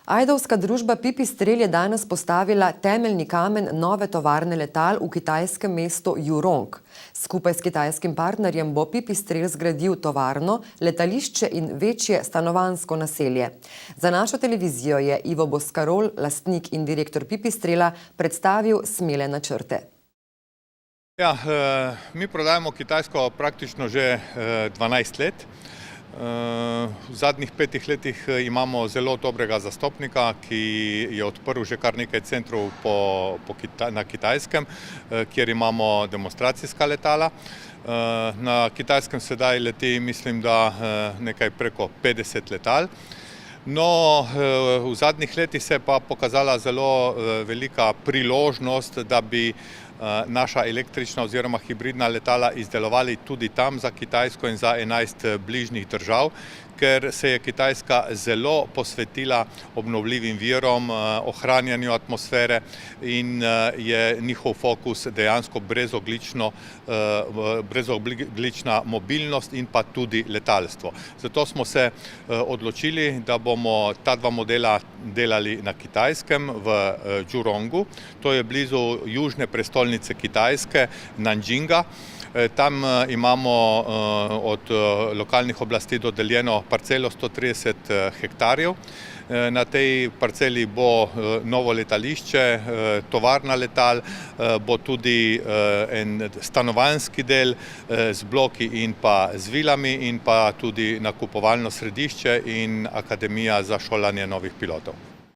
Ajdovska družba Pipistrel je danes postavila temeljni kamen nove tovarne letal v kitajskem mestu Jurong. Skupaj s kitajskim partnerjem bo Pipistrel zgradil tovarno, letališče in večje stanovanjsko naselje. Za našo televizijo je Ivo Boscarol, lastnik in direktor Pipistrela, predstavil smele načrte. Ja, mi prodajamo Kitajsko praktično že 12 let. V zadnjih 5 letih imamo zelo dobrega zastopnika, ki je odprl že kar nekaj centrov na Kitajskem, kjer imamo demonstracijska letala. Na Kitajskem sedaj leti, mislim, da nekaj preko 50 letal. No, v zadnjih letih se je pa pokazala zelo velika priložnost, da bi naša električna oziroma hibridna letala izdelovali tudi tam za Kitajsko in za 11 bližnjih držav, ker se je Kitajska zelo posvetila obnovljivim virom, ohranjanju atmosfere in je njihov fokus dejansko brezoglična mobilnost in pa tudi letalstvo. Zato smo se odločili, da bomo ta dva modela delali na Kitajskem v Jurongu. To je blizu južne prestolnice Kitajske, Nanjinga. Tam imamo od lokalnih oblasti dodeljeno parcelo 130 hektarjev. Na tej parceli bo novo letališče, tovarna letal, bo tudi en stanovanjski del z bloki in pa z vilami in pa tudi nakupovalno središče in akademija za šolanje novih pilotov.